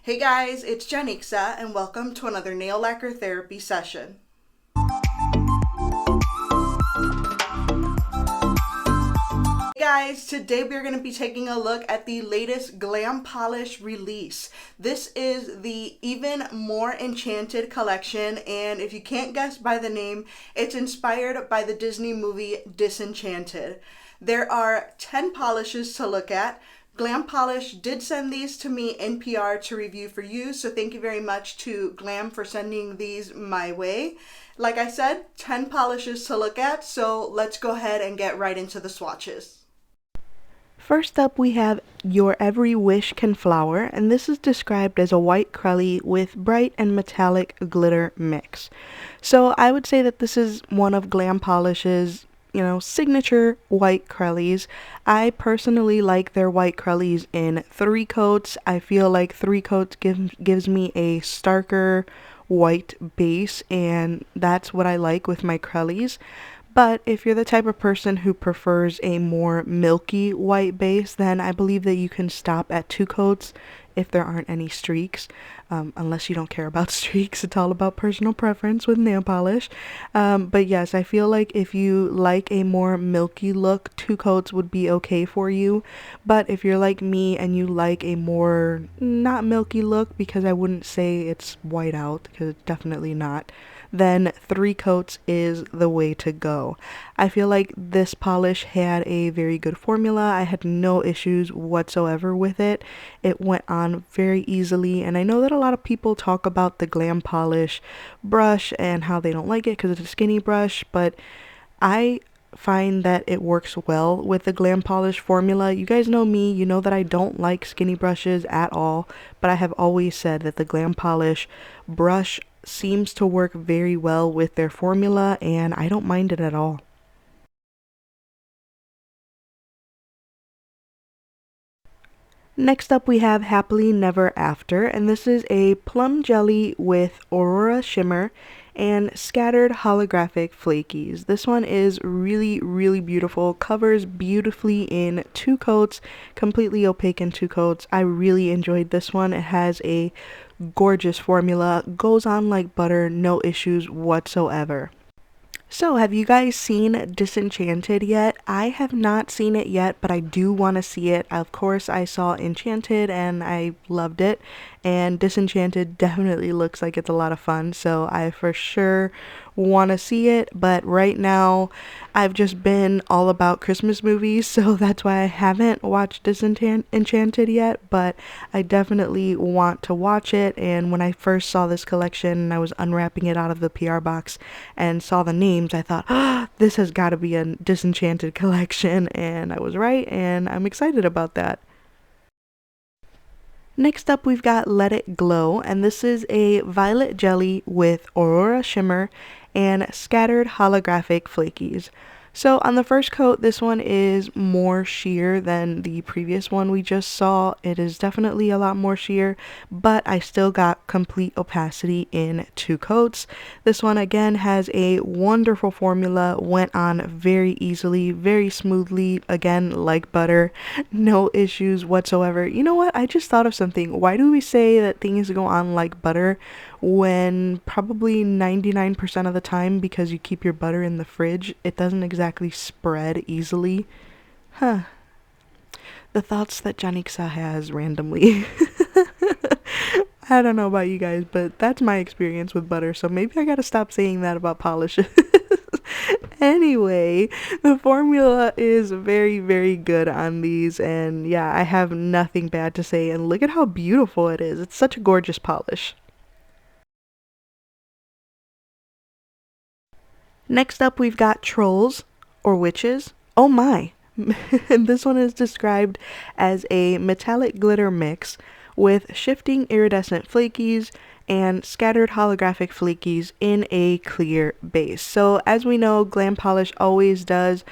Hey guys, it's Janixa and welcome to another nail lacquer therapy session. Hey guys, today we're going to be taking a look at the latest Glam polish release. This is the Even More Enchanted collection, and if you can't guess by the name, it's inspired by the Disney movie Disenchanted. There are 10 polishes to look at. Glam Polish did send these to me in PR to review for you, so thank you very much to Glam for sending these my way. Like I said, 10 polishes to look at, so let's go ahead and get right into the swatches. First up, we have Your Every Wish Can Flower, and this is described as a white crelly with bright and metallic glitter mix. So I would say that this is one of Glam Polish's signature white crellies. I personally like their white crellies in 3 coats. I feel like 3 coats gives me a starker white base, and that's what I like with my crellies. But if you're the type of person who prefers a more milky white base, then I believe that you can stop at 2 coats if there aren't any streaks, unless you don't care about streaks. It's all about personal preference with nail polish. But yes, I feel like if you like a more milky look, 2 coats would be okay for you. But if you're like me and you like a more not milky look, because I wouldn't say it's white out, because it's definitely not, then 3 coats is the way to go. I feel like this polish had a very good formula. I had no issues whatsoever with it. It went on very easily, and I know that a lot of people talk about the Glam polish brush and how they don't like it because it's a skinny brush, but I find that it works well with the Glam polish formula. You guys know me, you know that I don't like skinny brushes at all, but I have always said that the Glam polish brush seems to work very well with their formula, and I don't mind it at all. Next up, we have Happily Never After, and this is a plum jelly with aurora shimmer and scattered holographic flakies. This one is really, really beautiful, covers beautifully in 2 coats, completely opaque in 2 coats. I really enjoyed this one. It has a gorgeous formula, goes on like butter, no issues whatsoever. So, have you guys seen Disenchanted yet? I have not seen it yet, but I do want to see it. Of course, I saw Enchanted and I loved it, and Disenchanted definitely looks like it's a lot of fun, so I for sure want to see it. But right now, I've just been all about Christmas movies, so that's why I haven't watched Disenchanted yet, but I definitely want to watch it. And when I first saw this collection and I was unwrapping it out of the PR box and saw the names, I thought, oh, this has got to be a Disenchanted collection, and I was right, and I'm excited about that. Next up, we've got Let It Glow, and this is a violet jelly with aurora shimmer and scattered holographic flakies. So on the first coat, this one is more sheer than the previous one we just saw. It is definitely a lot more sheer, but I still got complete opacity in 2 coats. This one again has a wonderful formula, went on very easily, very smoothly, again like butter, no issues whatsoever. You know what? I just thought of something. Why do we say that things go on like butter when probably 99% of the time, because you keep your butter in the fridge, it doesn't exactly spread easily? Huh. The thoughts that Janixa has randomly. I don't know about you guys, but that's my experience with butter, so maybe I gotta stop saying that about polishes. Anyway, the formula is very, very good on these, and yeah, I have nothing bad to say, and look at how beautiful it is. It's such a gorgeous polish. Next up, we've got Trolls, or Witches. Oh my! And this one is described as a metallic glitter mix with shifting iridescent flakies and scattered holographic flakies in a clear base. So as we know, Glam Polish always does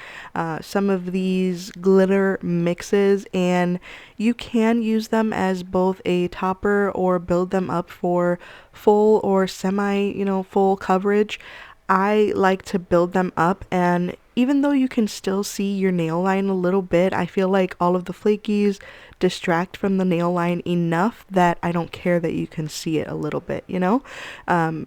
some of these glitter mixes, and you can use them as both a topper or build them up for full or semi, full coverage. I like to build them up, and even though you can still see your nail line a little bit, I feel like all of the flakies distract from the nail line enough that I don't care that you can see it a little bit, you know?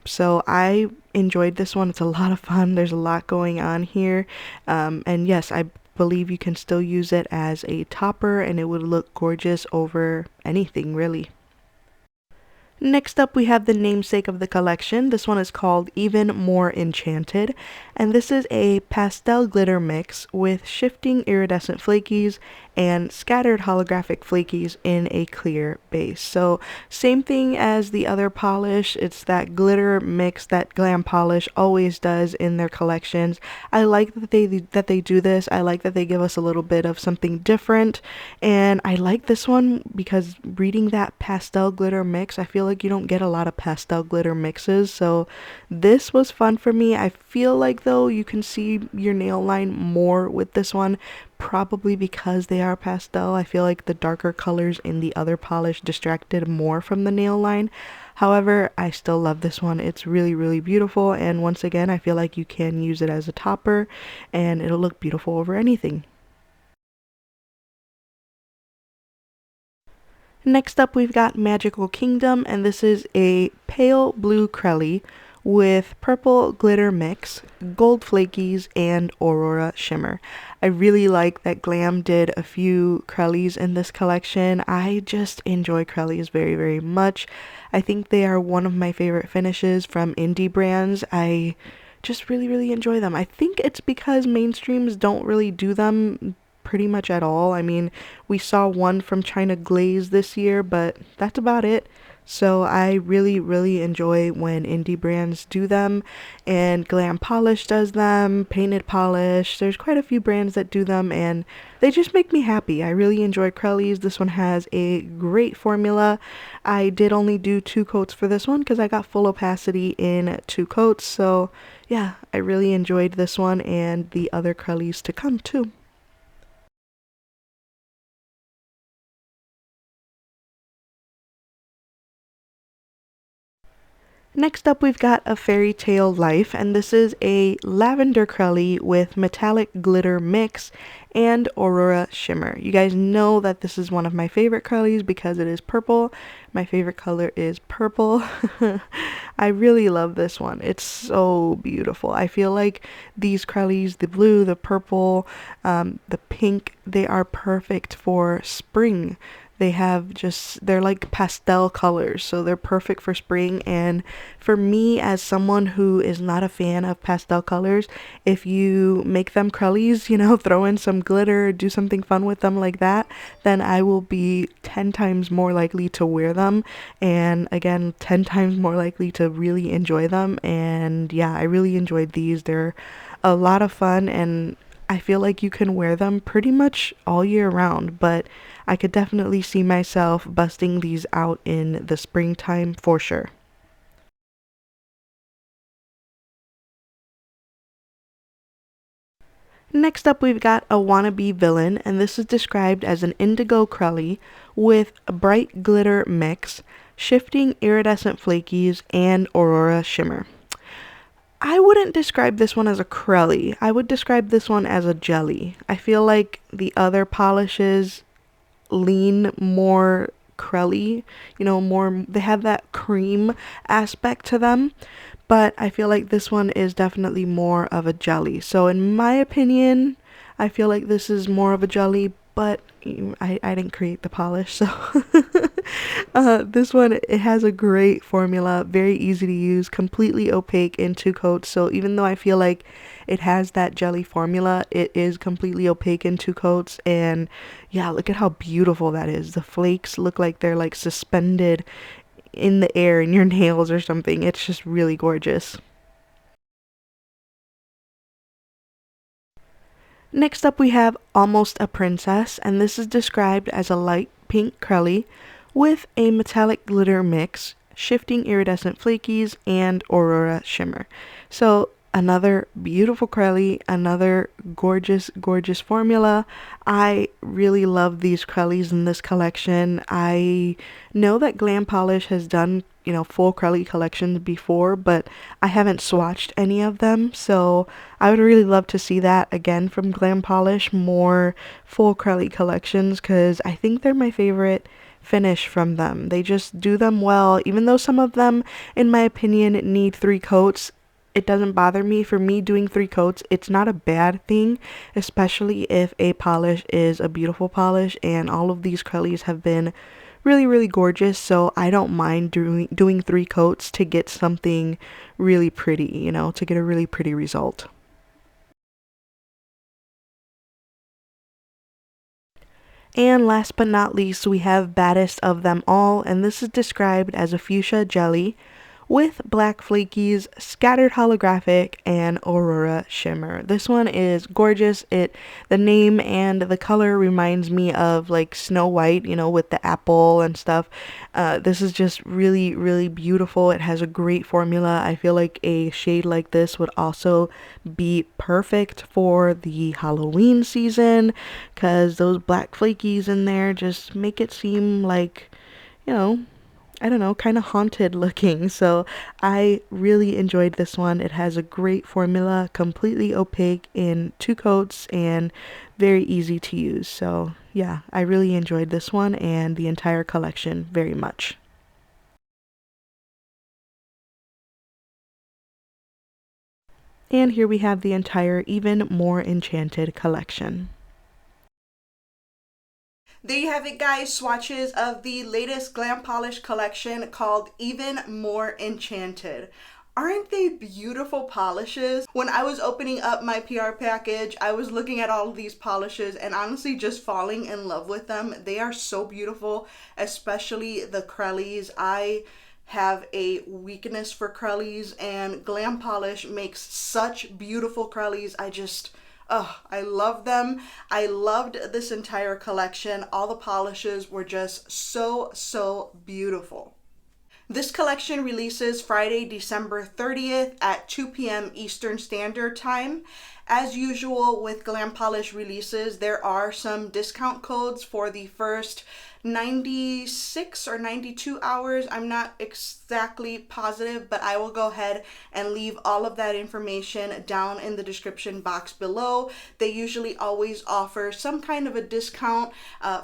So I enjoyed this one. It's a lot of fun. There's a lot going on here. And yes, I believe you can still use it as a topper and it would look gorgeous over anything, really. Next up, we have the namesake of the collection. This one is called Even More Enchanted, and this is a pastel glitter mix with shifting iridescent flakies and scattered holographic flakies in a clear base. So same thing as the other polish. It's that glitter mix that Glam polish always does in their collections. I like that they do this. I like that they give us a little bit of something different, and I like this one because reading that pastel glitter mix, I feel like you don't get a lot of pastel glitter mixes, so this was fun for me. I feel like though you can see your nail line more with this one, probably because they are pastel. I feel like the darker colors in the other polish distracted more from the nail line. However, I still love this one. It's really, really beautiful, and once again, I feel like you can use it as a topper and it'll look beautiful over anything. Next up, we've got Magical Kingdom, and this is a pale blue crelly with purple glitter mix, gold flakies, and aurora shimmer. I really like that Glam did a few crellies in this collection. I just enjoy crellies very, very much. I think they are one of my favorite finishes from indie brands. I just really, really enjoy them. I think it's because mainstreams don't really do them pretty much at all. I mean, we saw one from China Glaze this year, but that's about it. So I really, really enjoy when indie brands do them, and Glam Polish does them, Painted Polish. There's quite a few brands that do them, and they just make me happy. I really enjoy crellies. This one has a great formula. I did only do 2 coats for this one because I got full opacity in 2 coats. So yeah, I really enjoyed this one and the other crellies to come too. Next up, we've got A Fairy Tale Life, and this is a lavender crelly with metallic glitter mix and aurora shimmer. You guys know that this is one of my favorite crellies because it is purple. My favorite color is purple. I really love this one. It's so beautiful. I feel like these crellies, the blue, the purple, the pink, they are perfect for spring. They're like pastel colors, so they're perfect for spring. And for me, as someone who is not a fan of pastel colors, if you make them crellies, throw in some glitter, do something fun with them like that, then I will be 10 times more likely to wear them. And again, 10 times more likely to really enjoy them. And yeah, I really enjoyed these. They're a lot of fun, and I feel like you can wear them pretty much all year round, but I could definitely see myself busting these out in the springtime for sure. Next up, we've got A Wannabe Villain, and this is described as an indigo crelly with a bright glitter mix, shifting iridescent flakies, and aurora shimmer. I wouldn't describe this one as a crelly. I would describe this one as a jelly. I feel like the other polishes lean more crelly, they have that cream aspect to them, but I feel like this one is definitely more of a jelly. So in my opinion, I feel like this is more of a jelly, but I didn't create the polish, so this one, it has a great formula, very easy to use, completely opaque in 2 coats. So even though I feel like it has that jelly formula, it is completely opaque in 2 coats. And yeah, look at how beautiful that is. The flakes look like they're like suspended in the air in your nails or something. It's just really gorgeous. Next up, we have Almost a Princess, and this is described as a light pink crelly with a metallic glitter mix, shifting iridescent flakies, and aurora shimmer. So Another beautiful crelly, another gorgeous, gorgeous formula. I really love these crellies in this collection. I know that Glam Polish has done, full crelly collections before, but I haven't swatched any of them, so I would really love to see that again from Glam Polish, more full crelly collections, because I think they're my favorite finish from them. They just do them well, even though some of them, in my opinion, need 3 coats. It doesn't bother me. For me, doing 3 coats, it's not a bad thing, especially if a polish is a beautiful polish, and all of these crellies have been really, really gorgeous, so I don't mind doing 3 coats to get something really pretty, to get a really pretty result. And last but not least, we have Baddest of Them All, and this is described as a fuchsia jelly with black flakies, scattered holographic, and aurora shimmer. This one is gorgeous. The name and the color reminds me of like Snow White, with the apple and stuff. This is just really, really beautiful. It has a great formula. I feel like a shade like this would also be perfect for the Halloween season, because those black flakies in there just make it seem like, you know, I don't know, kind of haunted looking. So I really enjoyed this one. It has a great formula, completely opaque in 2 coats, and very easy to use. So yeah, I really enjoyed this one and the entire collection very much. And here we have the entire Even More Enchanted collection. There you have it, guys. Swatches of the latest Glam Polish collection called Even More Enchanted. Aren't they beautiful polishes? When I was opening up my PR package, I was looking at all of these polishes and honestly just falling in love with them. They are so beautiful, especially the crellies. I have a weakness for crellies, and Glam Polish makes such beautiful crellies. Oh, I love them. I loved this entire collection. All the polishes were just so, so beautiful. This collection releases Friday, December 30th at 2 p.m. Eastern Standard Time. As usual with Glam Polish releases, there are some discount codes for the first 96 or 92 hours. I'm not exactly positive, but I will go ahead and leave all of that information down in the description box below. They usually always offer some kind of a discount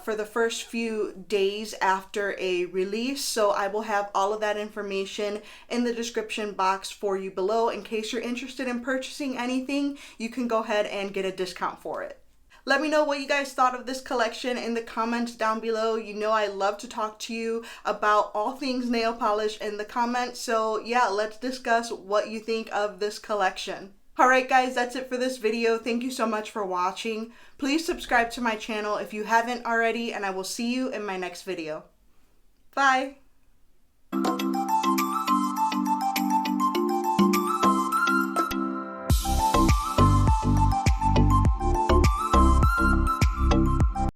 for the first few days after a release, so I will have all of that information in the description box for you below. In case you're interested in purchasing anything, you can go ahead and get a discount for it. Let me know what you guys thought of this collection in the comments down below. You know I love to talk to you about all things nail polish in the comments. So yeah, let's discuss what you think of this collection. Alright guys, that's it for this video. Thank you so much for watching. Please subscribe to my channel if you haven't already, and I will see you in my next video. Bye!